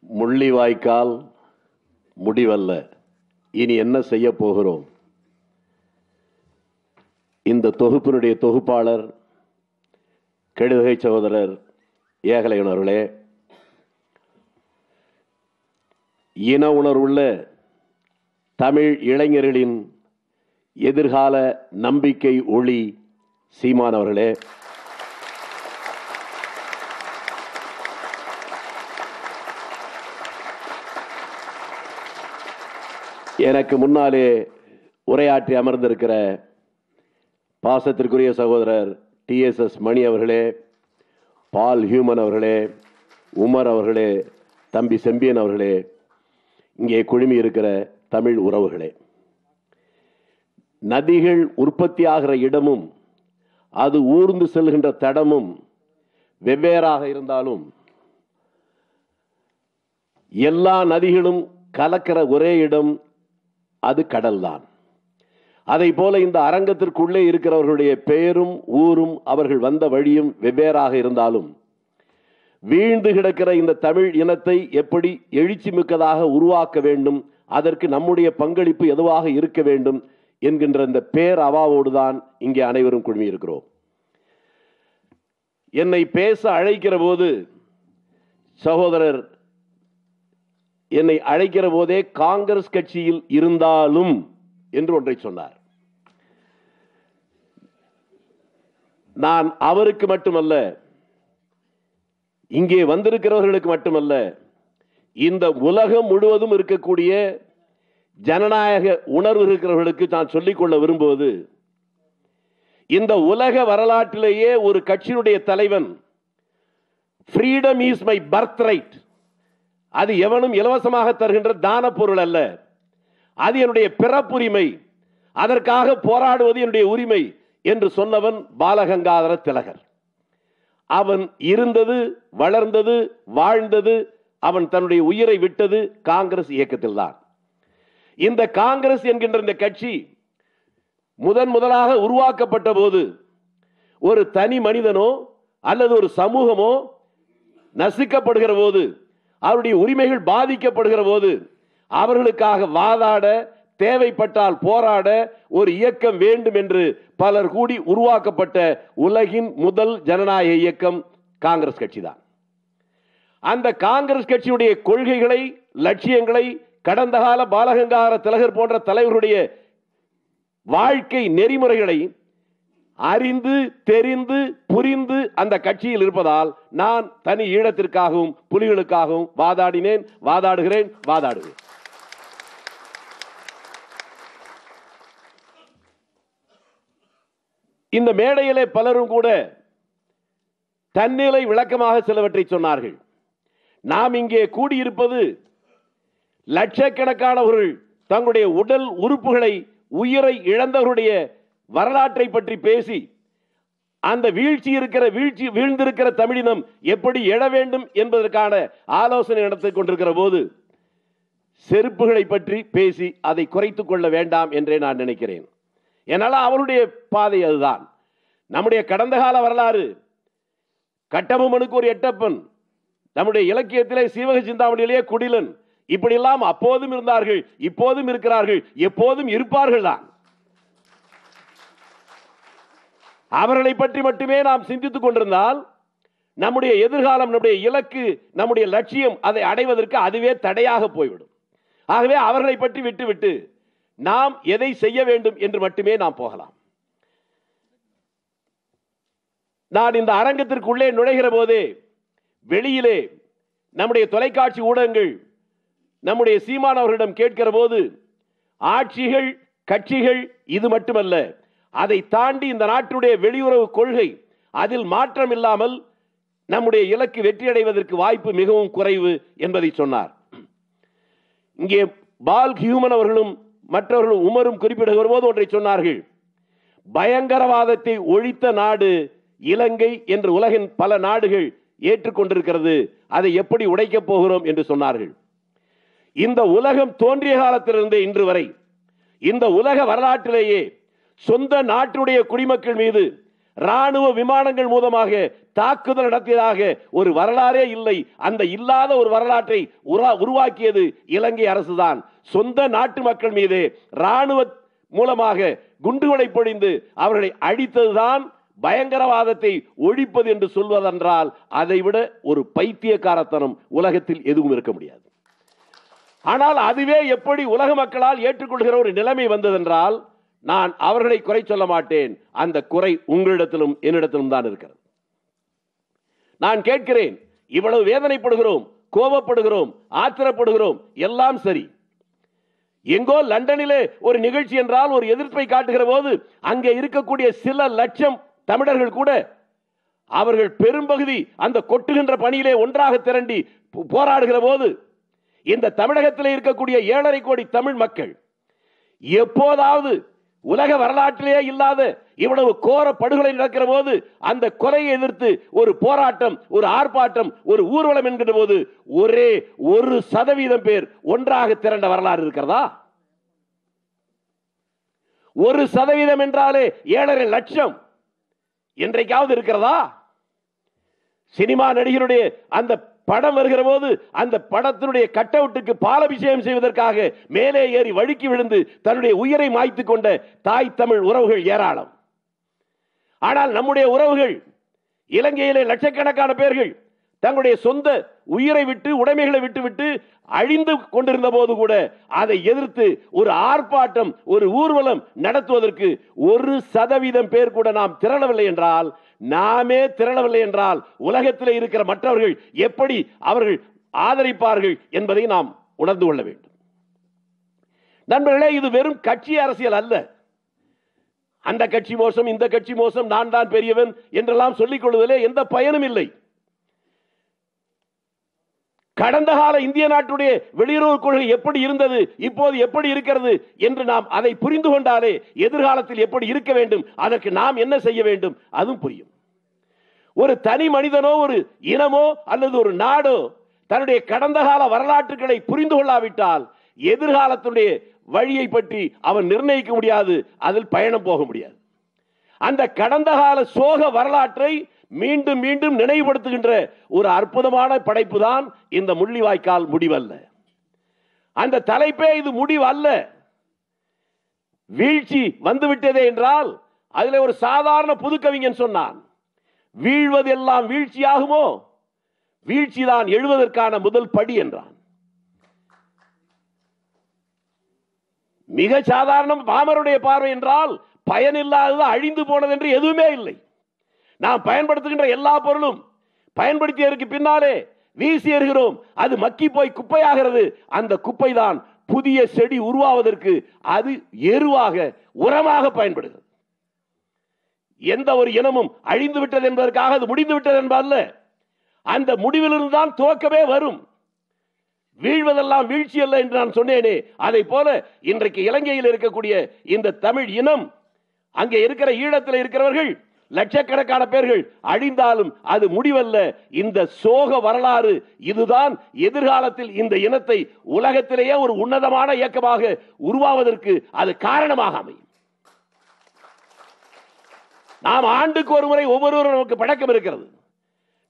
முள்ளிவாய்க்கால் முடிவல்ல, இனி என்ன செய்ய போகிறோம்? இந்த தொகுப்பினுடைய தொகுப்பாளர் கெடுகை சகோதரர் ஏகலைவன் அவர்களே, இன உணர்வுள்ள தமிழ் இளைஞர்களின் எதிர்கால நம்பிக்கை ஒளி சீமான் அவர்களே, எனக்கு முன்னாலே உரையாற்றி அமர்ந்திருக்கிற பாசத்திற்குரிய சகோதரர் TSS மணி அவர்களே, பால் ஹியூமன் அவர்களே, உமர் அவர்களே, தம்பி செம்பியன் அவர்களே, இங்கே குழுமி இருக்கிற தமிழ் உறவுகளே, நதிகள் உற்பத்தியாகிற இடமும் அது ஊர்ந்து செல்கின்ற தடமும் வெவ்வேறாக இருந்தாலும் எல்லா நதிகளும் கலக்கிற ஒரே இடம் அது கடல்தான். அதை போல இந்த அரங்கத்திற்குள்ளே இருக்கிறவர்களுடைய பெயரும் ஊரும் அவர்கள் வந்த வழியும் வெவ்வேறாக இருந்தாலும் வீழ்ந்து கிடக்கிற இந்த தமிழ் இனத்தை எப்படி எழுச்சி மிக்கதாக உருவாக்க வேண்டும், அதற்கு நம்முடைய பங்களிப்பு எதுவாக இருக்க வேண்டும் என்கின்ற இந்த பேர் அவாவோடு தான் இங்கே அனைவரும் குழுமி இருக்கிறோம். என்னை பேச அழைக்கிற போது சகோதரர் என்னை அழைக்கிற போதே காங்கிரஸ் கட்சியில் இருந்தாலும் என்று ஒன்றை சொன்னார். நான் அவருக்கு மட்டுமல்ல, இங்கே வந்திருக்கிறவர்களுக்கு மட்டுமல்ல, இந்த உலகம் முழுவதும் இருக்கக்கூடிய ஜனநாயக உணர்வு இருக்கிறவர்களுக்கு நான் சொல்லிக்கொள்ள விரும்புவது, இந்த உலக வரலாற்றிலேயே ஒரு கட்சியினுடைய தலைவன் freedom is my birth right, அது எவனும் இலவசமாக தருகின்ற தான பொருள் அல்ல, அது என்னுடைய பிறப்புரிமை, அதற்காக போராடுவது என்னுடைய உரிமை என்று சொன்னவன் பாலகங்காதர திலகர். அவன் இருந்தது, வளர்ந்தது, வாழ்ந்தது, அவன் தன்னுடைய உயிரை விட்டது காங்கிரஸ் இயக்கத்தில் தான். இந்த காங்கிரஸ் என்கின்ற இந்த கட்சி முதலாக உருவாக்கப்பட்ட போது ஒரு தனி மனிதனோ அல்லது ஒரு சமூகமோ நசுக்கப்படுகிற போது, அவருடைய உரிமைகள் பாதிக்கப்படுகிற போது அவர்களுக்காக வாதாட, தேவைப்பட்டால் போராட ஒரு இயக்கம் வேண்டும் என்று பலர் கூடி உருவாக்கப்பட்ட உலகின் முதல் ஜனநாயக இயக்கம் காங்கிரஸ் கட்சி தான். அந்த காங்கிரஸ் கட்சியுடைய கொள்கைகளை, லட்சியங்களை கடந்த கால பாலகங்காதர திலகர் போன்ற தலைவர்களுடைய வாழ்க்கை நெறிமுறைகளை அறிந்து, தெரிந்து, புரிந்து அந்த கட்சியில் இருப்பதால் நான் தனி ஈழத்திற்காகவும் புலிகளுக்காகவும் வாதாடினேன், வாதாடுகிறேன், வாதாடுவேன். இந்த மேடையிலே பலரும் கூட தன்னிலை விளக்கமாக சிலவற்றை சொன்னார்கள். நாம் இங்கே கூடியிருப்பது லட்சக்கணக்கானவர்கள் தங்களுடைய உடல் உறுப்புகளை, உயிரை இழந்தவருடைய வரலாற்றை பற்றி பேசி அந்த வீழ்ந்திருக்கிற தமிழினம் எப்படி எழ வேண்டும் என்பதற்கான ஆலோசனை நடத்திக் கொண்டிருக்கிற போது செருப்புகளை பற்றி பேசி அதை குறைத்துக் கொள்ள வேண்டாம் என்றே நான் நினைக்கிறேன். என்னால் அவருடைய பாதை அதுதான். நம்முடைய கடந்த கால வரலாறு, கட்டபொம்மனுக்கு ஒரு எட்டப்பன், நம்முடைய இலக்கியத்திலே சீவக சிந்தாமணியிலே குடிலன், இப்படியெல்லாம் அப்போதும் இருந்தார்கள், இப்போதும் இருக்கிறார்கள், எப்போதும் இருப்பார்கள் தான். அவர்களை பற்றி மட்டுமே நாம் சிந்தித்துக் கொண்டிருந்தால் நம்முடைய எதிர்காலம், நம்முடைய இலக்கு, நம்முடைய லட்சியம் அதை அடைவதற்கு அதுவே தடையாக போய்விடும். ஆகவே அவர்களை பற்றி விட்டுவிட்டு நாம் எதை செய்ய வேண்டும் என்று மட்டுமே நாம் போகலாம். நான் இந்த அரங்கத்திற்குள்ளே நுழைகிற போதே வெளியிலே நம்முடைய தொலைக்காட்சி ஊடகங்கள் நம்முடைய சீமான் அவர்களிடம் கேட்கிற போது, ஆட்சிகள், கட்சிகள் இது மட்டுமல்ல, அதை தாண்டி இந்த நாட்டுடைய வெளியுறவு கொள்கை, அதில் மாற்றம் இல்லாமல் நம்முடைய இலக்கு வெற்றியடைவதற்கு வாய்ப்பு மிகவும் குறைவு என்பதை சொன்னார். இங்கே பால் ஹியூமன் அவர்களும் மற்றவர்களும் உமரும் குறிப்பிடுகிற போது ஒன்றை சொன்னார்கள். பயங்கரவாதத்தை ஒழித்த நாடு இலங்கை என்று உலகின் பல நாடுகள் ஏற்றுக்கொண்டிருக்கிறது, அதை எப்படி உடைக்கப் போகிறோம் என்று சொன்னார்கள். இந்த உலகம் தோன்றிய காலத்திலிருந்தே இன்று வரை இந்த உலக வரலாற்றிலேயே சொந்த நாட்டுடைய குடிமக்கள் மீது ராணுவ விமானங்கள் மூலமாக தாக்குதல் நடத்தியதாக ஒரு வரலாறே இல்லை. அந்த இல்லாத ஒரு வரலாற்றை உருவாக்கியது இலங்கை அரசுதான். சொந்த நாட்டு மக்கள் மீது ராணுவ மூலமாக குண்டுகளை பொழிந்து அவர்களை அழித்ததுதான் பயங்கரவாதத்தை ஒழிப்பது என்று சொல்வதென்றால் அதைவிட ஒரு பைத்தியக்காரத்தனம் உலகத்தில் எதுவும் இருக்க முடியாது. ஆனால் அதுவே எப்படி உலக மக்களால் ஏற்றுக்கொள்கிற ஒரு நிலைமை வந்ததென்றால் நான் அவர்களை குறை சொல்ல மாட்டேன். அந்த குறை உங்களிடத்திலும் என்னிடத்திலும் தான் இருக்கிறது. நான் கேட்கிறேன், இவ்வளவு வேதனைப்படுகிறோம், கோபப்படுகிறோம், ஆத்திரப்படுகிறோம், எல்லாம் சரி. எங்கோ லண்டனிலே ஒரு நிகழ்ச்சி என்றால் ஒரு எதிர்ப்பை காட்டுகிற போது அங்கே இருக்கக்கூடிய சில லட்சம் தமிழர்கள் கூட அவர்கள் பெரும்பகுதி அந்த கொட்டுகின்ற பணியிலே ஒன்றாக திரண்டி போராடுகிற போது இந்த தமிழகத்தில் இருக்கக்கூடிய 7.5 கோடி தமிழ் மக்கள் எப்போதாவது உலக வரலாற்றிலே இல்லாத இவ்வளவு கோர படுகொலை நடக்கிற போது அந்த கொலையை எதிர்த்து ஒரு போராட்டம், ஒரு ஆர்ப்பாட்டம், ஒரு ஊர்வலம் என்கிற போது ஒரே 1% பேர் ஒன்றாக திரண்ட வரலாறு இருக்கிறதா? 1% என்றாலே 7.5 லட்சம் என்றைக்காவது இருக்கிறதா? சினிமா நடிகருடைய அந்த படம் வருகிற போது அந்த படத்தினுடைய கட் அவுட்டுக்கு பாலபிஷேகம் செய்வதற்காக மேலே ஏறி வழுக்கி விழுந்து தன்னுடைய உயிரை மாய்த்துக் கொண்ட தாய் தமிழ் உறவுகள் ஏராளம். ஆனால் நம்முடைய உறவுகள் இலங்கையிலே லட்சக்கணக்கான பேர்கள் தங்களுடைய சொந்த உயிரை விட்டு உடைமைகளை விட்டு அழிந்து கொண்டிருந்த போது கூட அதை எதிர்த்து ஒரு ஆர்ப்பாட்டம், ஒரு ஊர்வலம் நடத்துவதற்கு 1% பேர் கூட நாம் திரளவில்லை என்றால், நாமே திரளவில்லை என்றால் உலகத்தில் இருக்கிற மற்றவர்கள் எப்படி அவர்கள் ஆதரிப்பார்கள் என்பதை நாம் உணர்ந்து கொள்ள வேண்டும். நண்பர்களே, இது வெறும் கட்சி அரசியல் அல்ல. அந்த கட்சி மோசம், இந்த கட்சி மோசம், நான் தான் பெரியவன் என்றெல்லாம் சொல்லிக் கொள்வதிலே எந்த பயனும் இல்லை. கடந்த கால இந்திய நாட்டுடைய வெளியுறவு கொள்கை எப்படி இருந்தது, இப்போது எப்படி இருக்கிறது என்று நாம் அதை புரிந்து கொண்டாலே எதிர்காலத்தில் எப்படி இருக்க வேண்டும், அதற்கு நாம் என்ன செய்ய வேண்டும் அதுவும் புரியும். ஒரு தனி மனிதனோ ஒரு இனமோ அல்லது ஒரு நாடோ தன்னுடைய கடந்த கால வரலாற்றுகளை புரிந்து கொள்ளாவிட்டால் எதிர்காலத்துடைய வழியை பற்றி அவன் நிர்ணயிக்க முடியாது, அதில் பயணம் போக முடியாது. அந்த கடந்த கால சோக வரலாற்றை மீண்டும் மீண்டும் நினைவுபடுத்துகின்ற ஒரு அற்புதமான படைப்பு தான் இந்த முள்ளிவாய்க்கால் முடிவல்ல. அந்த தலைப்பே இது முடிவு அல்ல. வீழ்ச்சி வந்துவிட்டதே என்றால் அதில் ஒரு சாதாரண புதுக்கவிஞன் சொன்னான், வீழ்வதெல்லாம் வீழ்ச்சியாகுமோ, வீழ்ச்சிதான் எழுவதற்கான முதல் படி என்றான். மிக சாதாரண பாமருடைய பார்வை என்றால் பயனில்லாதது, அழிந்து போனது என்று எதுவுமே இல்லை. நாம் பயன்படுத்துகின்ற எல்லா பொருளும் பயன்படுத்தியதற்கு பின்னாலே வீசி எறிகிறோம், அது மக்கி போய் குப்பையாகிறது. அந்த குப்பை தான் புதிய செடி உருவாவதற்கு அது எருவாக, உரமாக பயன்படுகிறது. எந்த ஒரு இனமும் அழிந்து விட்டது என்பதற்காக அது முடிந்து விட்டது என்பதல்ல, அந்த முடிவிலிருந்து தான் துவக்கமே வரும். வீழ்வதெல்லாம் வீழ்ச்சி அல்ல என்று நான் சொன்னேனே, அதை போல இன்றைக்கு இலங்கையில் இருக்கக்கூடிய இந்த தமிழ் இனம், அங்கே இருக்கிற ஈழத்தில் இருக்கிறவர்கள் லட்சக்கணக்கான பேர்கள் அழிந்தாலும் அது முடிவல்ல. இந்த சோக வரலாறு இதுதான் எதிர்காலத்தில் இந்த இனத்தை உலகத்திலேயே ஒரு உன்னதமான இயக்கமாக உருவாவதற்கு அது காரணமாக அமையும். நாம் ஆண்டுக்கு ஒரு முறை ஒவ்வொருவரும் நமக்கு பழக்கம் இருக்கிறது.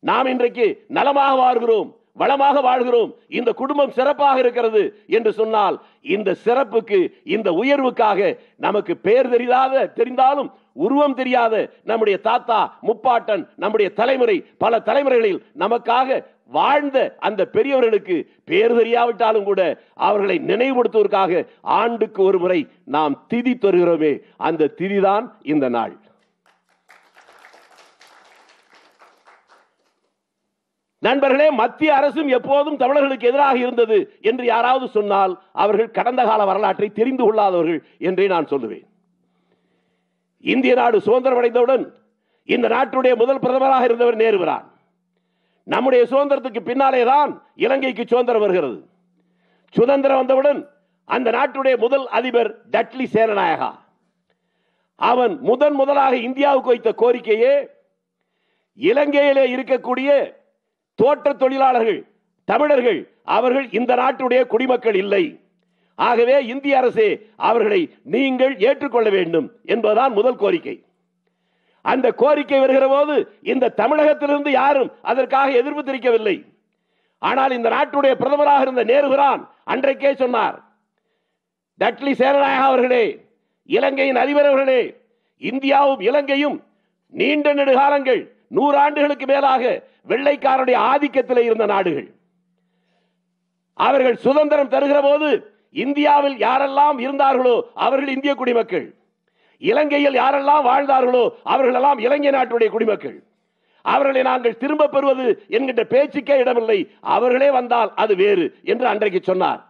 நாம் இன்றைக்கு நலமாக வாழ்கிறோம், வளமாக வாழ்கிறோம், இந்த குடும்பம் சிறப்பாக இருக்கிறது என்று சொன்னால் இந்த சிறப்புக்கு, இந்த உயர்வுக்காக நமக்கு பெயர் தெரிந்தாலும் உருவம் தெரியாத நம்முடைய தாத்தா, முப்பாட்டன், நம்முடைய தலைமுறை, பல தலைமுறைகளில் நமக்காக வாழ்ந்த அந்த பெரியவர்களுக்கு பெயர் தெரியாவிட்டாலும் கூட அவர்களை நினைவுபடுத்துவதற்காக ஆண்டுக்கு ஒரு முறை நாம் திதி தருகிறோமே, அந்த திதிதான் இந்த நாள். நண்பர்களே, மத்திய அரசும் எப்போதும் தமிழர்களுக்கு எதிராக இருந்தது என்று யாராவது சொன்னால் அவர்கள் கடந்த கால வரலாற்றை தெரிந்து கொள்ளாதவர்கள் என்றே நான் சொல்லுவேன். இந்திய நாடு சுதந்திரம் அடைந்தவுடன் இந்த நாட்டுடைய முதல் பிரதமராக இருந்தவர் நேருகிறார். நம்முடைய சுதந்திரத்துக்கு பின்னாலேதான் இலங்கைக்கு சுதந்திரம் வருகிறது. சுதந்திரம் வந்தவுடன் அந்த நாட்டுடைய முதல் அதிபர் டட்லி சேனநாயகா. அவன் முதலாக இந்தியாவுக்கு வைத்த கோரிக்கையே இலங்கையிலே இருக்கக்கூடிய தோட்ட தொழிலாளர்கள், தமிழர்கள், அவர்கள் இந்த நாட்டுடைய குடிமக்கள் இல்லை. ஆகவே இந்திய அரசே அவர்களை நீங்கள் ஏற்றுக்கொள்ள வேண்டும் என்பதுதான் முதல் கோரிக்கை. அந்த கோரிக்கை வருகிற போது இந்த தமிழகத்திலிருந்து யாரும் அதற்காக எதிர்ப்பு தெரிவிக்கவில்லை. ஆனால் இந்த நாட்டுடைய பிரதமராக இருந்த நேருபிரான் அன்றைக்கே சொன்னார், டட்லி சேரநாயகா அவர்களே, இலங்கையின் அதிபர் அவர்களே, இந்தியாவும் இலங்கையும் நீண்ட நெடுகாலங்கள் 100 ஆண்டுகளுக்கு மேலாக வெள்ளைக்காரருடைய ஆதிக்கத்தில் இருந்த நாடுகள். அவர்கள் சுதந்திரம் தருகிற போது இந்தியாவில் யாரெல்லாம் இருந்தார்களோ அவர்கள் இந்திய குடிமக்கள், இலங்கையில் யாரெல்லாம் வாழ்ந்தார்களோ அவர்கள் எல்லாம் இலங்கை நாட்டுடைய குடிமக்கள். அவர்களை நாங்கள் திரும்ப பெறுவது என்கின்ற பேச்சுக்கே இடமில்லை, அவர்களே வந்தால் அது வேறு என்று அன்றைக்கு சொன்னார்.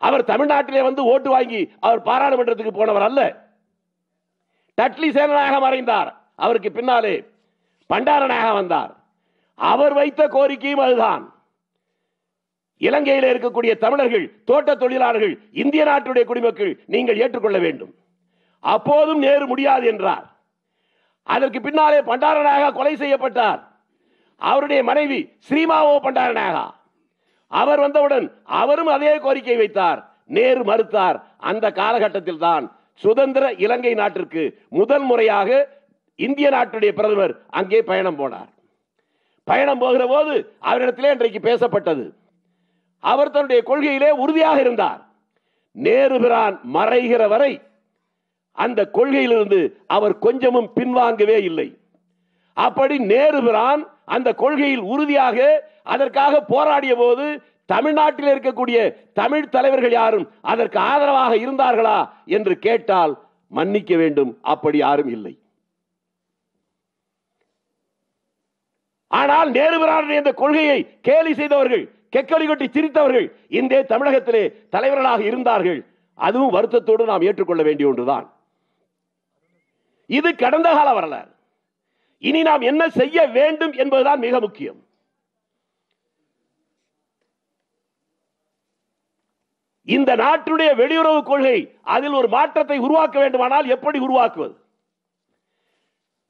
அவர் தமிழ்நாட்டிலே வந்து ஓட்டு வாங்கி அவர் பாராளுமன்றத்துக்கு போனவர் அல்ல. டட்லி சேரநாயகம் மறைந்தார், அவருக்கு பின்னாலே பண்டாரநாயகா வந்தார். அவர் வைத்த கோரிக்கையும் அதுதான். இலங்கையில் இருக்கக்கூடிய தமிழர்கள், தோட்ட தொழிலாளர்கள் இந்திய நாட்டுடைய குடிமக்கள், நீங்கள் ஏற்றுக்கொள்ள வேண்டும். அப்போதும் நேரு முடியாது என்றார். அதற்கு பின்னாலே பண்டாரநாயகா கொலை செய்யப்பட்டார். அவருடைய மனைவி ஸ்ரீமாவோ பண்டாரநாயகா, அவர் வந்தவுடன் அவரும் அதே கோரிக்கை வைத்தார். நேரு மறுத்தார். அந்த காலகட்டத்தில் தான் சுதந்திர இலங்கை நாட்டிற்கு முதல் முறையாக இந்திய நாட்டுடைய பிரதமர் அங்கே பயணம் போனார். பயணம் போகிற போது அவரிடத்திலே இன்றைக்கு பேசப்பட்டது. அவர் தன்னுடைய கொள்கையிலே உறுதியாக இருந்தார். நேருபிரான் மறைகிற வரை அந்த கொள்கையிலிருந்து அவர் கொஞ்சமும் பின்வாங்கவே இல்லை. அப்படி நேருபிரான் அந்த கொள்கையில் உறுதியாக அதற்காக போராடிய போது தமிழ்நாட்டில் இருக்கக்கூடிய தமிழ் தலைவர்கள் யாரும் அதற்கு ஆதரவாக இருந்தார்களா என்று கேட்டால் மன்னிக்க வேண்டும், அப்படி யாரும் இல்லை. ஆனால் நேருபிரானுடைய இந்த கொள்கையை கேலி செய்தவர்கள், கெக்கொலி கொட்டி சிரித்தவர்கள் இந்த தமிழகத்திலே தலைவர்களாக இருந்தார்கள். அதுவும் வருத்தத்தோடு நாம் ஏற்றுக்கொள்ள வேண்டிய ஒன்றுதான். இது கடந்த கால வரலாறு. இனி நாம் என்ன செய்ய வேண்டும் என்பதுதான் மிக முக்கியம். இந்த நாட்டுடைய வெளியுறவு கொள்கை, அதில் ஒரு மாற்றத்தை உருவாக்க வேண்டுமானால் எப்படி உருவாக்குவது?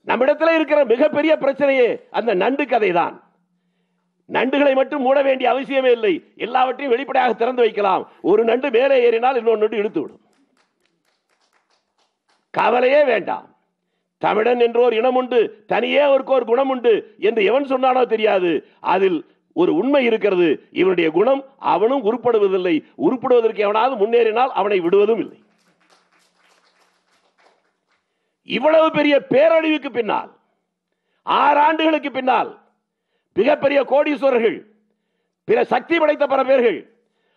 நம்மிடத்தில் இருக்கிற மிகப்பெரிய பிரச்சனையே அந்த நண்டு கதை தான். நண்டுகளை மட்டும் மூட வேண்டிய அவசியமே இல்லை, எல்லாவற்றையும் வெளிப்படையாக திறந்து வைக்கலாம். ஒரு நண்டு மேலே ஏறினால் இன்னொரு நண்டு இழுத்து விடும், கவலையே வேண்டாம். தமிழன் என்ற ஒரு இனம் உண்டு, தனியே அவருக்கு ஒரு குணம் உண்டு என்று எவன் சொன்னானோ தெரியாது. அதில் ஒரு உண்மை இருக்கிறது, இவனுடைய குணம் அவனும் உருப்படுவதில்லை, உருப்படுவதற்கு எவனாவது முன்னேறினால் அவனை விடுவதும் இல்லை. இவ்வளவு பெரிய பேரழிவுக்கு பின்னால் 6 ஆண்டுகளுக்கு பின்னால் மிகப்பெரிய கோடீஸ்வரர்கள், பிற சக்தி படைத்த பல பேர்கள்,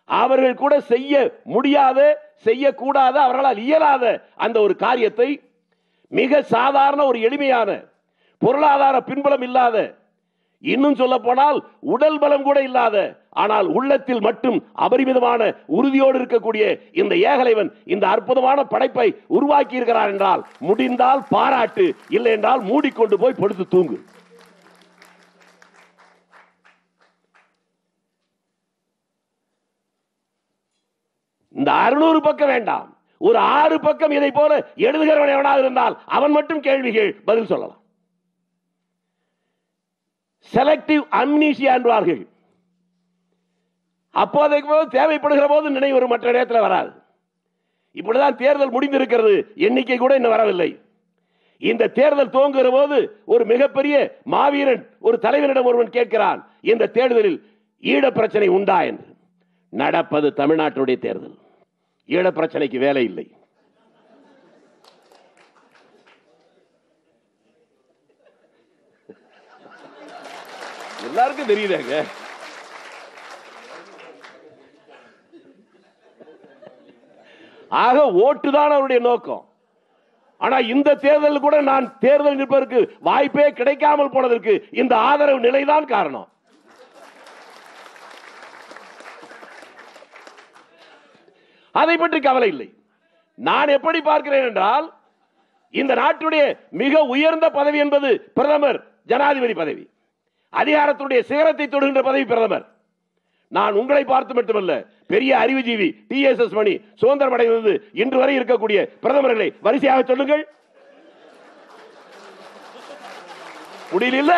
அவர்கள் கூட செய்ய முடியாத, செய்யக்கூடாத, அவர்களால் இயலாத அந்த ஒரு காரியத்தை மிக சாதாரண ஒரு எளிமையான பொருளாதார பின்புலம் இல்லாத, இன்னும் சொல்ல போனால் உடல் பலம் கூட இல்லாத, ஆனால் உள்ளத்தில் மட்டும் அபரிமிதமான உறுதியோடு இருக்கக்கூடிய இந்த ஏகலைவன் இந்த அற்புதமான படைப்பை உருவாக்கி இருக்கிறார் என்றால் முடிந்தால் பாராட்டு, இல்லை என்றால் மூடிக்கொண்டு போய் படுத்து தூங்கு. இந்த 600 பக்கம் வேண்டாம், ஒரு 6 பக்கம் இதை போல எழுதுகிறவன் எவனாக இருந்தால் அவன் மட்டும் கேள்விகள் பதில் சொல்லலாம். செலக்டிவ் அம்னீசியா என்பார்கள். அப்போதைக்கு தேவைப்படுகிற போது நினைவு வரும், மற்ற நேரத்தில் வராது. இப்படிதான் தேர்தல் முடிந்திருக்கிறது, எண்ணிக்கை கூட இன்னும் வரவில்லை. இந்த தேர்தல் துவங்குகிற போது ஒரு மிகப்பெரிய மாவீரன் ஒரு தலைவரிடம் ஒருவன் கேட்கிறான், இந்த தேர்தலில் ஈழ பிரச்சனை உண்டா என்று. நடப்பது தமிழ்நாட்டுடைய தேர்தல், ஈழ பிரச்சனைக்கு வேலை இல்லை. எல்லாருக்கும் தெரியுதாங்க. ஆக ஓட்டுதான் அவருடைய நோக்கம். ஆனா இந்த தேர்தல் கூட நான் தேர்தல் நிற்பதற்கு வாய்ப்பே கிடைக்காமல் போனதற்கு இந்த ஆதரவு நிலைதான் காரணம். அதை பற்றி கவலை இல்லை. நான் எப்படி பார்க்கிறேன் என்றால், இந்த நாட்டுடைய மிக உயர்ந்த பதவி என்பது பிரதமர், ஜனாதிபதி பதவி. அதிகாரத்துடைய சிகரத்தை தொடுகின்ற பதவி பிரதமர். நான் உங்களை பார்த்து மட்டுமல்ல, பெரிய அறிவுஜீவி TSS மணி சுதந்திரம் அடைந்தது இன்று வரை இருக்கக்கூடிய பிரதமர்களை வரிசையாக சொல்லுங்கள். முடியல.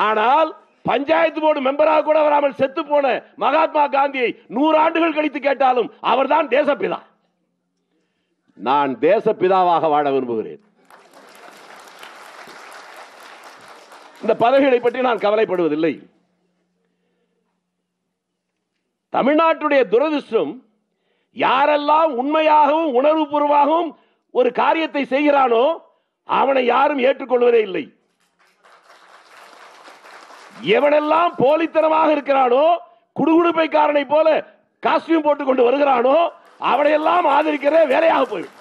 ஆனால் பஞ்சாயத்து போர்டு மெம்பராக கூட வராமல் செத்து போன மகாத்மா காந்தியை 100 ஆண்டுகள் கழித்து கேட்டாலும் அவர்தான் தேசப்பிதா. நான் தேசப்பிதாவாக வாழ விரும்புகிறேன். இந்த பதவிகளை பற்றி நான் கவலைப்படுவதில்லை. தமிழ்நாட்டுடைய துரதிர்ஷ்டம், யாரெல்லாம் உண்மையாகவும் உணர்வுபூர்வமாகவும் ஒரு காரியத்தை செய்கிறானோ அவனை யாரும் ஏற்றுக்கொள்வதே இல்லை. எவனெல்லாம் போலித்தனமாக இருக்கிறானோ, குடுகுடுப்பைக்காரனை போல காஸ்டியூம் போட்டுக் கொண்டு வருகிறானோ அவனையெல்லாம் ஆதரிக்கிறதே வேலையாக போயிடும்.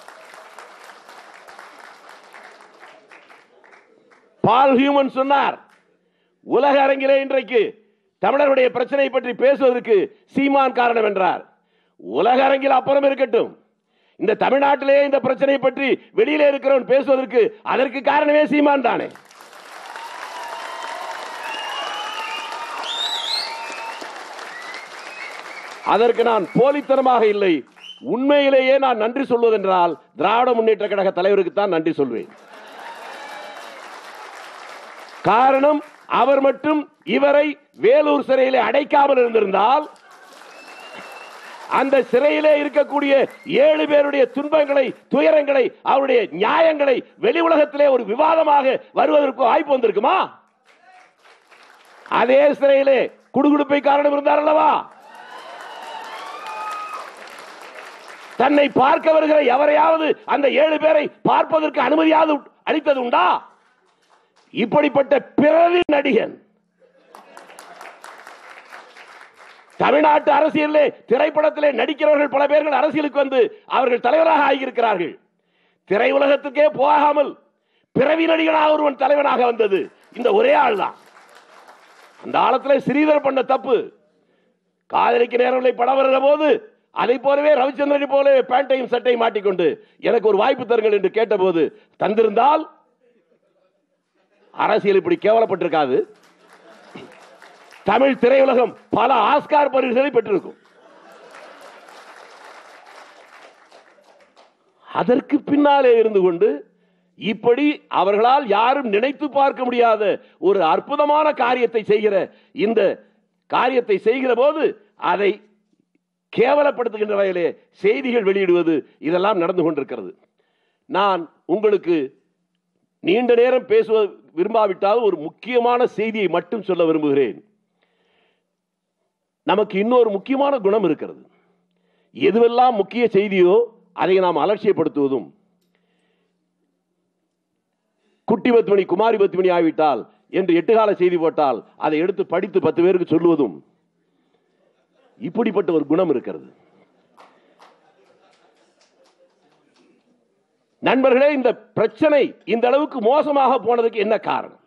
பால் ஹியூமன் சொன்னார், உலக அரங்கிலே இன்றைக்கு தமிழருடைய பிரச்சனை பற்றி பேசுவதற்கு சீமான் காரணம் என்றார். உலக அரங்கில் அப்புறம் இருக்கட்டும், இந்த தமிழ்நாட்டிலே இந்த பிரச்சனை பற்றி வெளியிலே இருக்கிறவன் பேசுவதற்கு அதற்கு காரணமே சீமான் தானே. அதற்கு நான் போலித்தனமாக இல்லை, உண்மையிலேயே நான் நன்றி சொல்வதென்றால் திராவிட முன்னேற்ற கழக தலைவருக்கு தான் நன்றி சொல்வேன். காரணம், அவர் மட்டும் இவரை வேலூர் சிறையிலே அடைக்காமல் இருந்திருந்தால் அந்த சிறையிலே இருக்கக்கூடிய 7 பேருடைய துன்பங்களை, துயரங்களை, அவருடைய நியாயங்களை வெளி உலகத்திலே ஒரு விவாதமாக வருவதற்கு வாய்ப்பு வந்திருக்குமா? அதே சிறையிலே குடுகுடுப்பை காரணம் இருந்தார் அல்லவா? தன்னை பார்க்க வருகிற எவரையாவது அந்த 7 பேரை பார்ப்பதற்கு அனுமதியாவது அளித்தது உண்டா? இப்படிப்பட்ட பிறவி நடிகன் தமிழ்நாட்டு அரசியலிலே, திரைப்படத்திலே நடிக்கிறவர்கள் பல பேர்கள் அரசியலுக்கு வந்து அவர்கள் தலைவராக ஆகியிருக்கிறார்கள். திரையுலகத்துக்கே போகாமல் பிறவி நடிகனாக ஒருவன் தலைவனாக வந்தது இந்த ஒரே ஆள் தான். அந்த காலத்தில் ஸ்ரீதர் பண்ண தப்பு, காதலிக்க நேரங்களை படம் வருகிற போது அதை போலவே ரவிச்சந்திரனை போலவே பேண்டையும் சட்டையும் மாட்டிக்கொண்டு எனக்கு ஒரு வாய்ப்பு தருங்கள் என்று கேட்டபோது தந்திருந்தால் அரசியல் இப்படி கேவலப்பட்டிருக்காது. தமிழ் திரையுலகம் பல ஆஸ்கார் பரிசுகளை பெற்றிருக்கும். அதற்கு பின்னாலே இருந்து கொண்டு இப்படி அவர்களால் யாரும் நினைத்து பார்க்க முடியாத ஒரு அற்புதமான காரியத்தை செய்கிற இந்த காரியத்தை செய்கிற போது அதை கேவலப்படுத்துகின்ற வகையிலே செய்திகள் வெளியிடுவது, இதெல்லாம் நடந்து கொண்டிருக்கிறது. நான் உங்களுக்கு நீண்ட நேரம் பேசுவ விரும்பாவிட்டால் ஒரு முக்கியமான செய்தியை மட்டும் சொல்ல விரும்புகிறேன். நமக்கு இன்னொரு முக்கியமான குணம் இருக்கிறது. எதுவெல்லாம் முக்கிய செய்தியோ அதை நாம் அலட்சியப்படுத்துவதும், குட்டி பத்மணி குமாரி பத்மணி ஆகிவிட்டால் என்று 8 கால செய்தி போட்டால் அதை எடுத்து படித்து 10 பேருக்கு சொல்லுவதும், இப்படிப்பட்ட ஒரு குணம் இருக்கிறது. நண்பர்களே, இந்த பிரச்சனை இந்த அளவுக்கு மோசமாக போனதுக்கு என்ன காரணம்?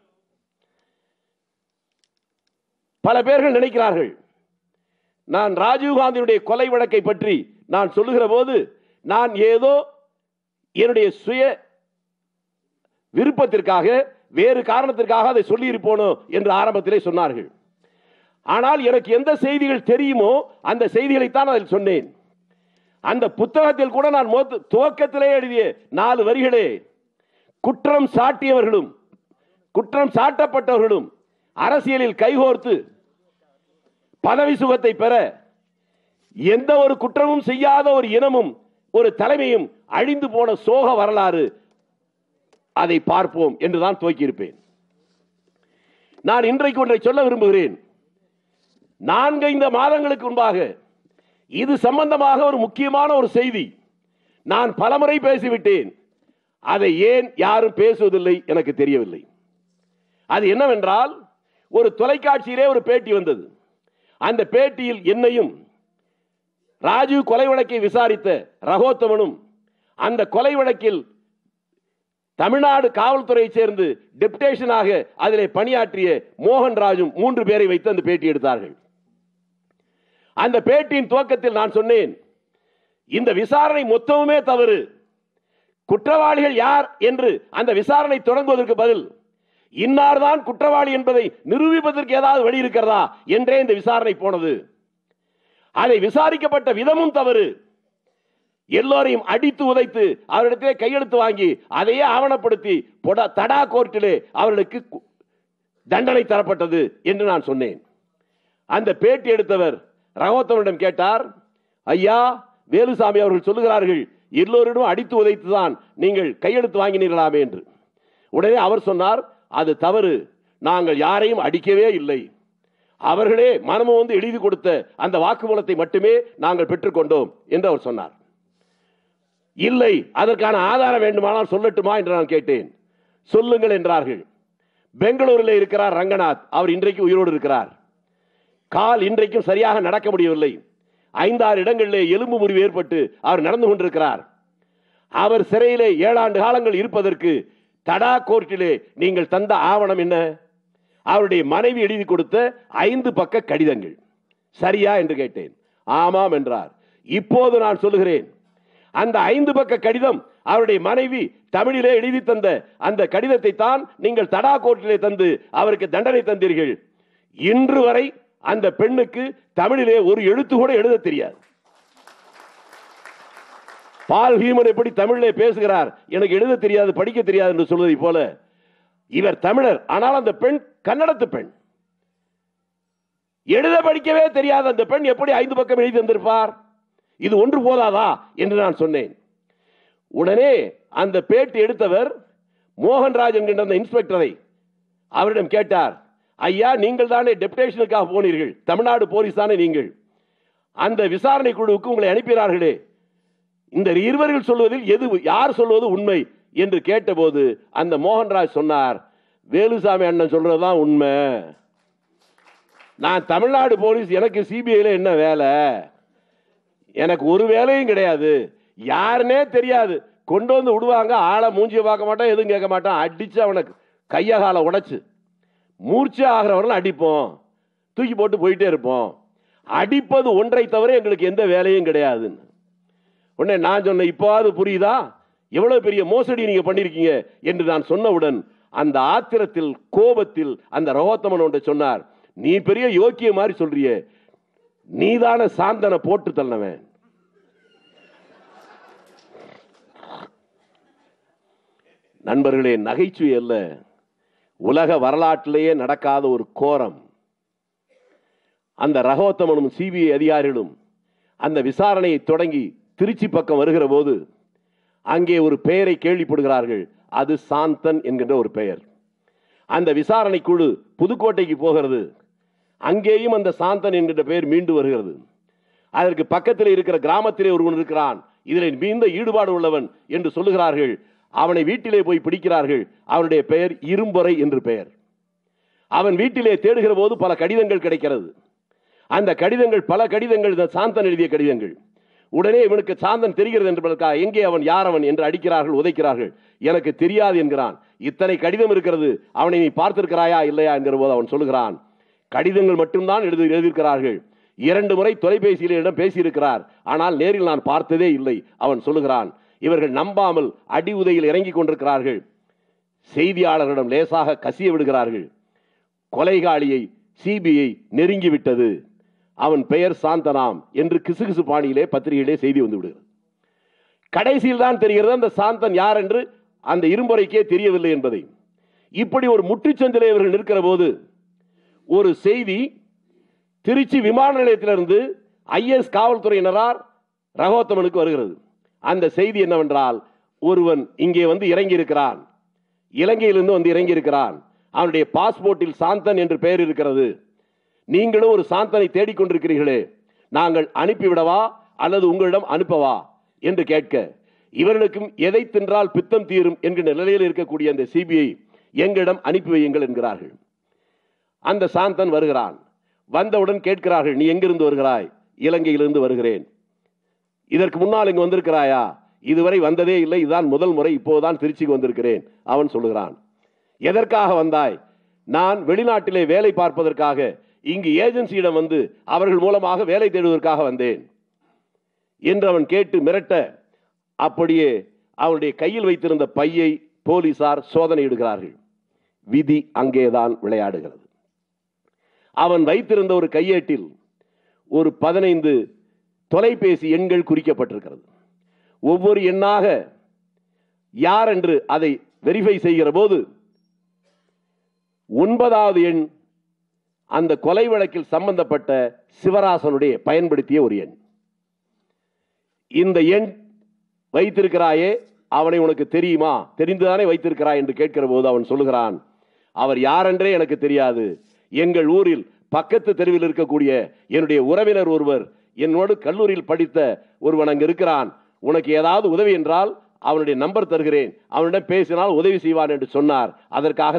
பல பேர்கள் நினைக்கிறார்கள், நான் ராஜீவ்காந்தியுடைய கொலை வழக்கை பற்றி நான் சொல்லுகிற போது நான் ஏதோ என்னுடைய சுய விருப்பத்திற்காக வேறு காரணத்திற்காக அதை சொல்லி இருப்போனோ என்று ஆரம்பத்திலே சொன்னார்கள். ஆனால் எனக்கு எந்த செய்திகள் தெரியுமோ அந்த செய்திகளைத்தான் அதில் சொன்னேன். அந்த புத்தகத்தில் கூட நான் துவக்கத்திலே எழுதிய 4 வரிகளே, குற்றம் சாட்டியவர்களும் குற்றம் சாட்டப்பட்டவர்களும் அரசியலில் கைகோர்த்து பதவி சுகத்தை பெற எந்த ஒரு குற்றமும் செய்யாத ஒரு இனமும் ஒரு தலைமையும் அழிந்து போன சோக வரலாறு, அதை பார்ப்போம் என்றுதான் துவக்கியிருப்பேன். நான் இன்றைக்கு ஒன்றை சொல்ல விரும்புகிறேன். 4-5 மாதங்களுக்கு முன்பாக இது சம்பந்தமாக ஒரு முக்கியமான ஒரு செய்தி நான் பலமுறை பேசிவிட்டேன். அதை ஏன் யாரும் பேசுவதில்லை எனக்கு தெரியவில்லை. அது என்னவென்றால், ஒரு தொலைக்காட்சியிலே ஒரு பேட்டி வந்தது. அந்த பேட்டியில் என்னையும் ராஜீவ் கொலை வழக்கை விசாரித்த ரகோத்தமனும் அந்த கொலை வழக்கில் தமிழ்நாடு காவல்துறையை சேர்ந்து டெப்டேஷனாக அதிலே பணியாற்றிய மோகன்ராஜும் 3 பேரை வைத்து அந்த பேட்டி எடுத்தார்கள். அந்த பேட்டியின் துவக்கத்தில் நான் சொன்னேன், இந்த விசாரணை மொத்தமுமே தவறு. குற்றவாளிகள் யார் என்று அந்த விசாரணை தொடங்குவதற்கு பதில் இன்னார்தான் குற்றவாளி என்பதை நிரூபிப்பதற்கு ஏதாவது வழி இருக்கிறதா என்றே இந்த விசாரணை போனது. அதை விசாரிக்கப்பட்ட விதமும் தவறு. எல்லோரையும் அடித்து உதைத்து அவரிடத்திலே கையெழுத்து வாங்கி அதையே ஆவணப்படுத்தி தடா கோர்ட்டிலே அவர்களுக்கு தண்டனை தரப்பட்டது என்று நான் சொன்னேன். அந்த பேட்டி எடுத்தவர் ரகோத்தமனிடம் கேட்டார், ஐயா, வேலுசாமி அவர்கள் சொல்லுகிறார்கள் எல்லோரிடம் அடித்து உதைத்துதான் நீங்கள் கையெழுத்து வாங்கினீர்களாமே என்று. உடனே அவர் சொன்னார், அது தவறு. நாங்கள் யாரையும் அடிக்கவே இல்லை, அவர்களே மனமு வந்து எழுதி கொடுத்த அந்த வாக்குமூலத்தை மட்டுமே நாங்கள் பெற்றுக்கொண்டோம் என்று அவர் சொன்னார். இல்லை, அதற்கான ஆதாரம் வேண்டுமானால் சொல்லட்டுமா என்று நான் கேட்டேன். சொல்லுங்கள் என்றார்கள். பெங்களூரில் இருக்கிறார் ரங்கநாத், அவர் இன்றைக்கு உயிரோடு இருக்கிறார். கால் இன்றைக்கும் சரியாக நடக்க முடியவில்லை. 5-6 இடங்களிலே எலும்பு முறிவு ஏற்பட்டு அவர் நடந்து கொண்டிருக்கிறார். அவர் சிறையிலே 7 ஆண்டு காலங்கள் இருப்பதற்கு தடா கோர்ட்டிலே நீங்கள் தந்த ஆவணம் என்ன? அவருடைய மனைவி எழுதி கொடுத்த 5 பக்க கடிதங்கள். சரியா என்று கேட்டேன். ஆமாம் என்றார். இப்போது நான் சொல்லுகிறேன், அந்த 5 பக்க கடிதம் அவருடைய மனைவி தமிழிலே எழுதி தந்த அந்த கடிதத்தை தான் நீங்கள் தடா கோர்ட்டிலே தந்து அவருக்கு தண்டனை தந்தீர்கள். இன்று வரை அந்த பெண்ணுக்கு தமிழிலே ஒரு எழுத்து கூட எழுத தெரியாது. பால் ஹீமன் எப்படி தமிழிலே பேசுகிறார், எனக்கு எழுத தெரியாது படிக்க தெரியாது என்று சொல்வதை போல இவர் தமிழர், ஆனால் அந்த பெண் கன்னடத்து பெண். எழுத படிக்கவே தெரியாத அந்த பெண் எப்படி 5 பக்கம் எழுதி தந்திருப்பார்? இது ஒன்று போதாதா என்று நான் சொன்னேன். உடனே அந்த பேட்டி எடுத்தவர் மோகன்ராஜ் என்கின்ற அந்த இன்ஸ்பெக்டரை அவரிடம் கேட்டார், ஐயா நீங்கள் தானே டெபுடேஷனுக்காக போனீர்கள், தமிழ்நாடு போலீஸ் தானே நீங்கள், அந்த விசாரணை குழுவுக்கு உங்களை அனுப்பினார்களே, இந்த இருவர்கள் சொல்வதில் எது யார் சொல்வது உண்மை என்று கேட்டபோது அந்த மோகன்ராஜ் சொன்னார், வேலுசாமி அண்ணன் சொல்றதுதான் உண்மை, நான் தமிழ்நாடு போலீஸ், எனக்கு சிபிஐல என்ன வேலை, எனக்கு ஒரு வேலையும் கிடையாது, யாருன்னே தெரியாது, கொண்டு வந்து விடுவாங்க, ஆளை மூஞ்சியை பார்க்க மாட்டான், எதுவும் கேட்க மாட்டான், அடிச்சு அவனுக்கு கைய காலை உடைச்சு மூர்ச்சை ஆகிறவர்கள் அடிப்போம், தூக்கி போட்டு போயிட்டே இருப்போம், அடிப்பது ஒன்றை தவிர எங்களுக்கு எந்த வேலையும் கிடையாது. உடனே நான் சொன்னேன், இப்போது புரியுதா எவ்வளவு பெரிய மோசடி நீங்க பண்ணிருக்கீங்க என்று நான் சொன்னவுடன் அந்த ஆத்திரத்தில் கோபத்தில் அந்த ரகோத்தமன் ஒன்றை சொன்னார், நீ பெரிய யோக்கிய மாதிரி சொல்றிய, நீதான சாந்தனை போட்டு தள்ளவன். நண்பர்களே, நகைச்சுவை அல்ல, உலக வரலாற்றிலேயே நடக்காத ஒரு கோரம். அந்த ரகோத்தமனும் சிபிஐ அதிகாரிகளும் அந்த விசாரணையை தொடங்கி திருச்சி பக்கம் வருகிற போது அங்கே ஒரு பெயரை கேள்விப்படுகிறார்கள். அது சாந்தன் என்கின்ற ஒரு பெயர். அந்த விசாரணை குழு புதுக்கோட்டைக்கு போகிறது. அங்கேயும் அந்த சாந்தன் என்கின்ற பெயர் மீண்டு வருகிறது. அதற்கு பக்கத்தில் இருக்கிற கிராமத்திலே ஒருவன் இருக்கிறான், இதில் மிகுந்த ஈடுபாடு உள்ளவன் என்று சொல்லுகிறார்கள். அவனை வீட்டிலே போய் பிடிக்கிறார்கள். அவனுடைய பெயர் இரும்பொறை என்று பெயர். அவன் வீட்டிலே தேடுகிற போது பல கடிதங்கள் கிடைக்கிறது. அந்த கடிதங்கள் பல கடிதங்கள் சாந்தன் எழுதிய கடிதங்கள். உடனே இவனுக்கு சாந்தன் தெரிகிறது என்பதற்காக எங்கே அவன், யார் அவன் என்று அடிக்கிறார்கள், உதைக்கிறார்கள். எனக்கு தெரியாது என்கிறான். இத்தனை கடிதம் இருக்கிறது, அவனை நீ பார்த்திருக்கிறாயா இல்லையா என்கிற போது அவன் சொல்லுகிறான், கடிதங்கள் மட்டும்தான் எழுதியிருக்கிறார்கள், 2 முறை தொலைபேசியில் இடம் பேசியிருக்கிறார், ஆனால் நேரில் நான் பார்த்ததே இல்லை அவன் சொல்லுகிறான். இவர்கள் நம்பாமல் அடி உதையில் இறங்கிக் கொண்டிருக்கிறார்கள். செய்தியாளர்களிடம் லேசாக கசிய விடுகிறார்கள். கொலைகாளியை சிபிஐ நெருங்கிவிட்டது, அவன் பெயர் சாந்தனாம் என்று கிசுகிசு பாணியிலே பத்திரிகையிலே செய்தி வந்து விடுகிறது. கடைசியில் தான் தெரிகிறது அந்த சாந்தன் யார் என்று அந்த இரும்பொறைக்கே தெரியவில்லை என்பதை. இப்படி ஒரு முற்றுச்சந்திலே இவர்கள் நிற்கிற போது ஒரு செய்தி திருச்சி விமான நிலையத்திலிருந்து IS காவல்துறையினரார் ரகோத்தமனுக்கு வருகிறது. அந்த செய்தி என்னவென்றால், ஒருவன் இங்கே வந்து இறங்கி இருக்கிறான், இலங்கையிலிருந்து வந்து இறங்கி இருக்கிறான், அவனுடைய பாஸ்போர்ட்டில் சாந்தன் என்று பெயர் இருக்கிறது, நீங்களும் ஒரு சாந்தனை தேடிக்கொண்டிருக்கிறீர்களே, நாங்கள் அனுப்பிவிடவா அல்லது உங்களிடம் அனுப்பவா என்று கேட்க, இவர்களுக்கும் எதை தின்றால் பித்தம் தீரும் என்கிற நிலையில் இருக்கக்கூடிய அந்த சிபிஐ எங்களிடம் அனுப்பி வையுங்கள் என்கிறார்கள். அந்த சாந்தன் வருகிறான். வந்தவுடன் கேட்கிறார்கள், நீ எங்கிருந்து வருகிறாய்? இலங்கையிலிருந்து வருகிறேன். இதற்கு முன்னால் இங்கு வந்திருக்கிறாயா? இதுவரை வந்ததே இல்லை, இதுதான் முதல் முறை, இப்போதுதான் திருச்சிக்கு வந்திருக்கிறேன். அவன் சொல்லுகிறான். எதற்காக வந்தாய்? நான் வெளிநாட்டிலே வேலை பார்ப்பதற்காக இங்கு ஏஜென்சியிடம் வந்து அவர்கள் மூலமாக வேலை தேடுவதற்காக வந்தேன் என்று அவன் கேட்டு மிரட்ட, அப்படியே அவனுடைய கையில் வைத்திருந்த பையை போலீசார் சோதனை இடுகிறார்கள். விதி அங்கேதான் விளையாடுகிறது. அவன் வைத்திருந்த ஒரு கையேட்டில் ஒரு 15 தொலைபேசி எண்கள் குறிக்கப்பட்டிருக்கிறது. ஒவ்வொரு எண்ணாக யார் என்று அதை வெரிஃபை செய்கிற போது 9வது எண் அந்த கொலை வழக்கில் சம்பந்தப்பட்ட சிவராசனுடைய பயன்படுத்திய ஒரு எண். இந்த எண் வைத்திருக்கிறாயே, அவனை உனக்கு தெரியுமா? தெரிந்துதானே வைத்திருக்கிறாய் என்று கேட்கிற போது அவன் சொல்லுகிறான், அவர் யாரென்றே எனக்கு தெரியாது. எங்கள் ஊரில் பக்கத்து தெருவில் இருக்கக்கூடிய என்னுடைய உறவினர் ஒருவர், என்னோடு கல்லூரியில் படித்த ஒருவன் அங்கு இருக்கிறான், உனக்கு ஏதாவது உதவி என்றால் அவனுடைய நம்பர் தருகிறேன், அவனிடம் பேசினால் உதவி செய்வான் என்று சொன்னார். அதற்காக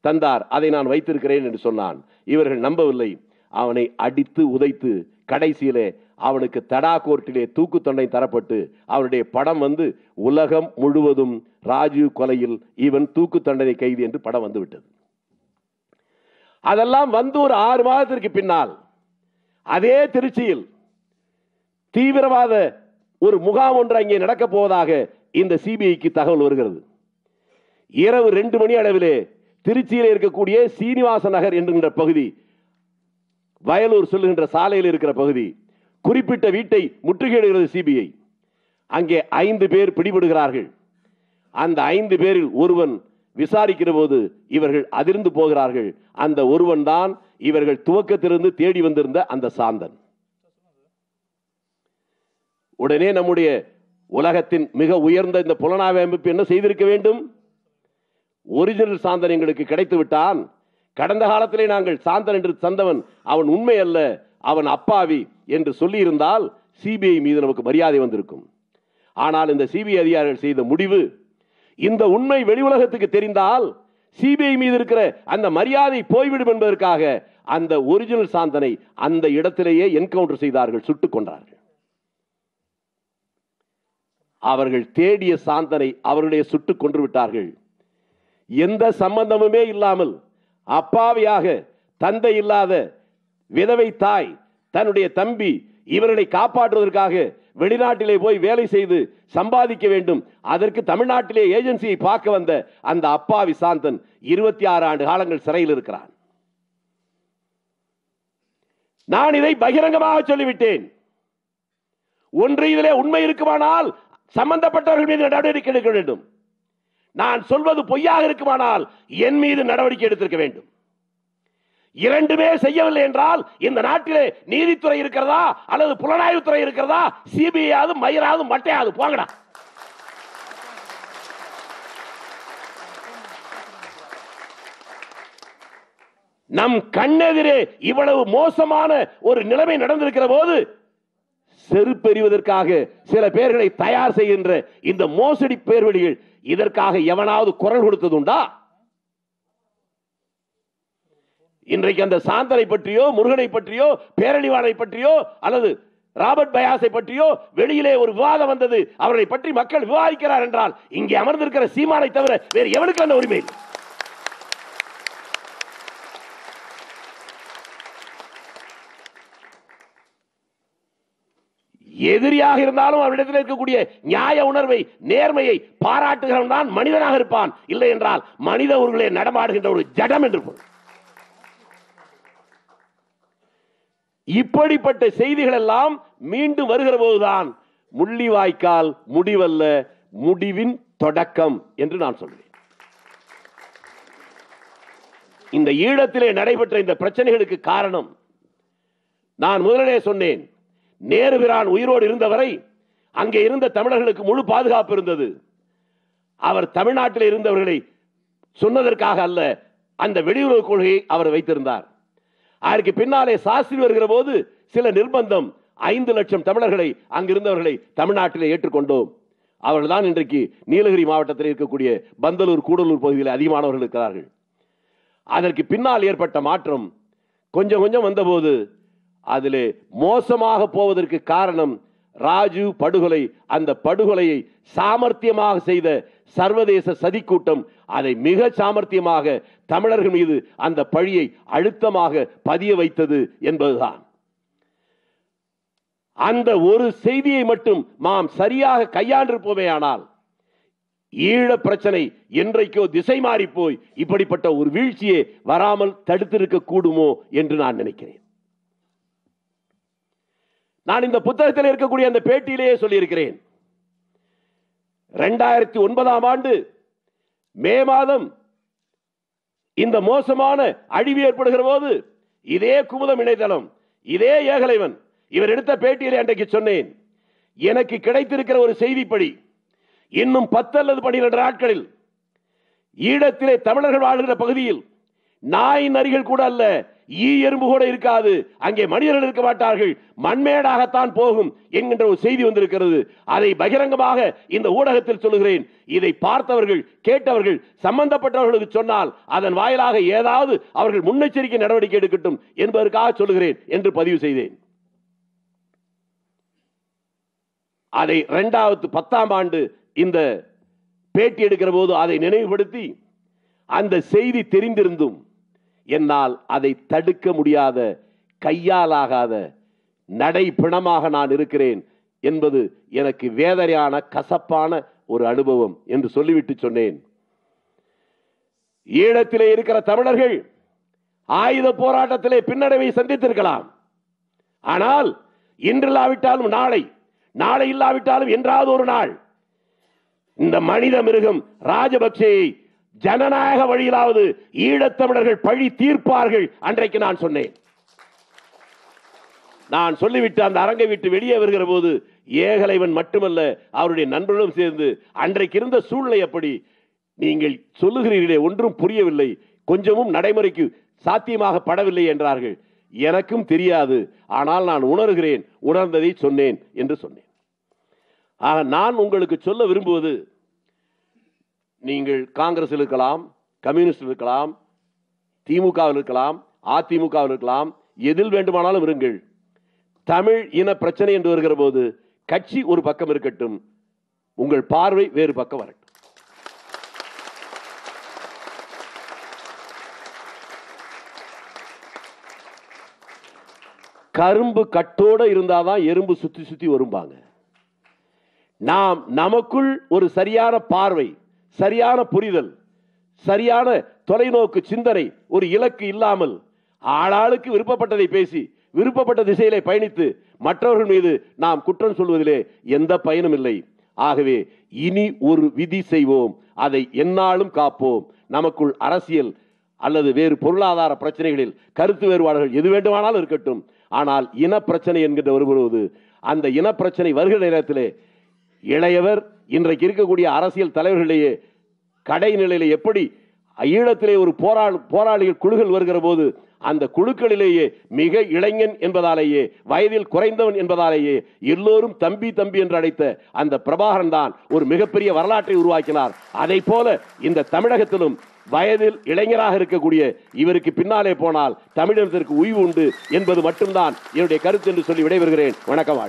தந்தார், அதை நான் வைத்திருக்கிறேன் என்று சொன்னான். இவர்கள் நம்பவில்லை. அவனை அடித்து உதைத்து கடைசியிலே அவனுக்கு தடா கோர்ட்டிலே தூக்கு தண்டனை தரப்பட்டு அவனுடைய படம் வந்து உலகம் முழுவதும் ராஜீவ் கொலையில் இவன் தூக்கு தண்டனை கைது என்று படம் வந்து விட்டது. அதெல்லாம் வந்து ஒரு 6 மாதத்திற்கு பின்னால் அதே திருச்சியில் தீவிரவாத ஒரு முகாம் ஒன்று அங்கே நடக்கப் போவதாக இந்த சிபிஐக்கு தகவல் வருகிறது. இரவு 2 மணி அளவிலே திருச்சியில் இருக்கக்கூடிய சீனிவாச நகர் என்கின்ற பகுதி, வயலூர் சொல்லுகின்ற சாலையில் இருக்கிற பகுதி, குறிப்பிட்ட வீட்டை முற்றுகையிடுகிறது சிபிஐ. அங்கே 5 பேர் பிடிபடுகிறார்கள். அந்த 5 பேரில் ஒருவன் விசாரிக்கிற போது இவர்கள் அதிர்ந்து போகிறார்கள். அந்த ஒருவன் தான் இவர்கள் துவக்கத்திலிருந்து தேடி வந்திருந்த அந்த சாந்தன். உடனே நம்முடைய உலகத்தின் மிக உயர்ந்த இந்த புலனாய்வு அமைப்பு என்ன செய்திருக்க வேண்டும்? ஒரிஜினல் சாந்தன் எங்களுக்கு கிடைத்து விட்டான். கடந்த காலத்திலே நாங்கள் சாந்தன் என்று தந்தவன் அவன் உண்மை அல்ல, அவன் அப்பாவி என்று சொல்லி இருந்தால் சிபிஐ மீது நமக்கு மரியாதை வந்திருக்கும். ஆனால் இந்த சிபிஐ அதிகாரிகள் செய்த முடிவு, இந்த உண்மை வெளி உலகத்துக்கு தெரிந்தால் சிபிஐ மீது இருக்கிற அந்த மரியாதை போய்விடும் என்பதற்காக அந்த ஒரிஜினல் சாந்தனை அந்த இடத்திலேயே என்கவுண்டர் செய்தார்கள், சுட்டுக் கொண்டார்கள். அவர்கள் தேடிய சாந்தனை அவர்களுடைய சுட்டுக் கொன்று விட்டார்கள். எந்த சம்பந்தமுமே இல்லாமல் அப்பாவியாக தந்தை இல்லாத விதவை தாய் தன்னுடைய தம்பி இவர்களை காப்பாற்றுவதற்காக வெளிநாட்டிலே போய் வேலை செய்து சம்பாதிக்க வேண்டும், அதற்கு தமிழ்நாட்டிலே ஏஜென்சியை பார்க்க வந்த அந்த அப்பாவி சாந்தன் 26 ஆண்டு காலங்கள் சிறையில் இருக்கிறான். நான் இதை பகிரங்கமாக சொல்லிவிட்டேன். ஒன்று இதிலே உண்மை இருக்குமானால் சம்பந்தப்பட்டவர்கள் மீது நடவடிக்கை எடுக்க வேண்டும். நான் சொல்வது பொய்யாக இருக்குமானால் என் மீது நடவடிக்கை எடுத்திருக்க வேண்டும். இரண்டுமே செய்யவில்லை என்றால் இந்த நாட்டிலே நீதித்துறை இருக்கிறதா அல்லது புலனாய்வுத்துறை இருக்கிறதா? சிபிஐ மயிராது மட்டையாது போங்கடா. நம் கண்ணெதிரே இவ்வளவு மோசமான ஒரு நிலைமை நடந்திருக்கிற போது செருப்பெறிவதற்காக சில பேர்களை தயார் செய்கின்ற இந்த மோசடி பேர்வழிகள், இதற்காக எவனாவது குரல் கொடுத்ததுண்டா? இன்றைக்கு அந்த சாந்தனை பற்றியோ முருகனை பற்றியோ பேரழிவாளனை பற்றியோ அல்லது ராபர்ட் பயாஸை பற்றியோ வெளியிலே ஒரு விவாதம் வந்தது, அவர்களை பற்றி மக்கள் விவாதிக்கிறார் என்றால் இங்கே அமர்ந்திருக்கிற சீமானை தவிர வேறு எவனுக்கு அந்த உரிமை? எதிரியாக இருந்தாலும் அவரிடத்தில் இருக்கக்கூடிய நியாய உணர்வை நேர்மையை பாராட்டுகிறவன் தான் மனிதனாக இருப்பான். இல்லை என்றால் மனித உருவிலே நடமாடுகின்ற ஒரு ஜடம் என்று பொருள். இப்படிப்பட்ட செய்திகள் எல்லாம் மீண்டும் வருகிற போதுதான் முள்ளிவாய்க்கால் முடிவல்ல, முடிவின் தொடக்கம் என்று நான் சொல்கிறேன். இந்த ஈழத்திலே நடைபெற்ற இந்த பிரச்சனைகளுக்கு காரணம், நான் முதலிலே சொன்னேன், நேருபிரான் உயிரோடு இருந்தவரை அங்கே இருந்த தமிழர்களுக்கு முழு பாதுகாப்பு இருந்தது. அவர் தமிழ்நாட்டில் இருந்தவர்களை சொன்னதற்காக அல்ல, அந்த வெளியுறவு கொள்கையை அவர் வைத்திருந்தார். அதற்கு பின்னாலே சாஸ்திரி வருகிற போது சில நிர்பந்தம், 5 லட்சம் தமிழர்களை அங்கிருந்தவர்களை தமிழ்நாட்டிலே ஏற்றுக்கொண்டோம். அவர்கள்தான் இன்றைக்கு நீலகிரி மாவட்டத்தில் இருக்கக்கூடிய பந்தலூர் கூடலூர் பகுதியில் அதிகமானவர்கள் இருக்கிறார்கள். அதற்கு பின்னால் ஏற்பட்ட மாற்றம் கொஞ்சம் கொஞ்சம் வந்தபோது அதிலே மோசமாக போவதற்கு காரணம் ராஜீவ் படுகொலை. அந்த படுகொலையை சாமர்த்தியமாக செய்த சர்வதேச சதிக்கூட்டம் அதை மிக சாமர்த்தியமாக தமிழர்கள் மீது அந்த பழியை அழுத்தமாக பதிய வைத்தது என்பதுதான். அந்த ஒரு செய்தியை மட்டும் நாம் சரியாக கையாண்டிருப்போமே ஆனால் ஈழ பிரச்சனை என்றைக்கோ திசை மாறி போய் இப்படிப்பட்ட ஒரு வீழ்ச்சியை வராமல் தடுத்திருக்க கூடுமோ என்று நான் நினைக்கிறேன். நான் இந்த புத்தகத்தில் இருக்கக்கூடிய அந்த பேட்டியிலேயே சொல்லியிருக்கிறேன். 2009ஆம் ஆண்டு மே மாதம் இந்த மோசமான அழிவு ஏற்படுகிற போது இதே குமுதம் இணையதளம், இதே ஏகலைவன் இவர் எடுத்த பேட்டியிலே அன்றைக்கு சொன்னேன், எனக்கு கிடைத்திருக்கிற ஒரு செய்திப்படி இன்னும் 10 அல்லது 12 நாட்களில் ஈழத்திலே தமிழர்கள் வாழ்கிற பகுதியில் நாய் நரிகள் கூட அல்ல, ஈ எறும்பு கூட இருக்காது, அங்கே மனிதர்கள் இருக்க மாட்டார்கள், மண்மேடாகத்தான் போகும் என்கின்ற ஒரு செய்தி வந்திருக்கிறது. அதை பகிரங்கமாக இந்த ஊடகத்தில் சொல்லுகிறேன். இதை பார்த்தவர்கள் கேட்டவர்கள் சம்பந்தப்பட்டவர்களுக்கு சொன்னால் அதன் வாயிலாக ஏதாவது அவர்கள் முன்னெச்சரிக்கை நடவடிக்கை எடுக்கட்டும் என்பதற்காக சொல்லுகிறேன் என்று பதிவு செய்தேன். அதை 2010ஆம் ஆண்டு இந்த பேட்டி எடுக்கிற போது அதை நினைவுபடுத்தி, அந்த செய்தி தெரிந்திருந்தும் என்னால் அதை தடுக்க முடியாத, கையாலாகாத நடைப்பிணமாக நான் இருக்கிறேன் என்பது எனக்கு வேதனையான கசப்பான ஒரு அனுபவம் என்று சொல்லிவிட்டு சொன்னேன். ஈழத்திலே இருக்கிற தமிழர்கள் ஆயுத போராட்டத்திலே பின்னடைவை சந்தித்திருக்கலாம். ஆனால் இன்றில்லாவிட்டாலும் நாளை, நாளை இல்லாவிட்டாலும் என்றாவது ஒரு நாள் இந்த மனித மிருகம் ராஜபக்சேயை ஜனநாயக வழியிலாவது ஈழத்தமிழர்கள் பழி தீர்ப்பார்கள். அன்றைக்கு நான் சொன்னேன். நான் சொல்லிவிட்டு அந்த அரங்கை விட்டு வெளியே வருகிற போது ஏகலைவன் மட்டுமல்ல, அவருடைய நண்பர்களும் சேர்ந்து அன்றைக்கு இருந்த சூழ்நிலை எப்படி, நீங்கள் சொல்லுகிறீர்களே ஒன்றும் புரியவில்லை, கொஞ்சமும் நடைமுறைக்கு சாத்தியமாக படவில்லை என்றார்கள். எனக்கும் தெரியாது, ஆனால் நான் உணர்கிறேன், உணர்ந்ததை சொன்னேன் என்று சொன்னேன். ஆக நான் உங்களுக்கு சொல்ல விரும்புவது, நீங்கள் காங்கிரஸில் இருக்கலாம், கம்யூனிஸ்ட் இருக்கலாம், திமுகவில் இருக்கலாம், அதிமுகவில் இருக்கலாம், எதில் வேண்டுமானாலும் இருங்கள். தமிழ் இன பிரச்சனை என்று வருகிற போது கட்சி ஒரு பக்கம் இருக்கட்டும், உங்கள் பார்வை வேறு பக்கம் வரட்டும். கரும்பு கட்டோட இருந்தாதான் எறும்பு சுத்தி சுத்தி வரும்பாங்க. நாம் நமக்குள் ஒரு சரியான பார்வை, சரியான புரிதல், சரியான தொலைநோக்கு சிந்தனை, ஒரு இலக்கு இல்லாமல் ஆளாளுக்கு விருப்பப்பட்டதை பேசி விருப்பப்பட்ட திசையிலே பயணித்து மற்றவர்கள் மீது நாம் குற்றம் சொல்வதிலே எந்த பயனும் இல்லை. ஆகவே இனி ஒரு விதி செய்வோம், அதை எந்நாளும் காப்போம். நமக்குள் அரசியல் அல்லது வேறு பொருளாதார பிரச்சனைகளில் கருத்து வேறுபாடுகள் எது வேண்டுமானாலும் இருக்கட்டும், ஆனால் இன பிரச்சனை என்கின்ற வரும்போது அந்த இன பிரச்சனை வருகிற நேரத்திலே இளையவர் இன்றைக்கு இருக்கக்கூடிய அரசியல் தலைவர்களிலேயே கடைநிலையிலே எப்படி ஈழத்திலே ஒரு போராளிகள் குழுக்கள் வருகிற போது அந்த குழுக்களிலேயே மிக இளைஞன் என்பதாலேயே, வயதில் குறைந்தவன் என்பதாலேயே எல்லோரும் தம்பி தம்பி என்று அழைத்த அந்த பிரபாகரன் தான் ஒரு மிகப்பெரிய வரலாற்றை உருவாக்கினார். அதை போல இந்த தமிழகத்திலும் வயதில் இளைஞராக இருக்கக்கூடிய இவருக்கு பின்னாலே போனால் தமிழினத்திற்கு உய்வு உண்டு என்பது மட்டும்தான் என்னுடைய கருத்து என்று சொல்லி விடைபெறுகிறேன். வணக்கம்.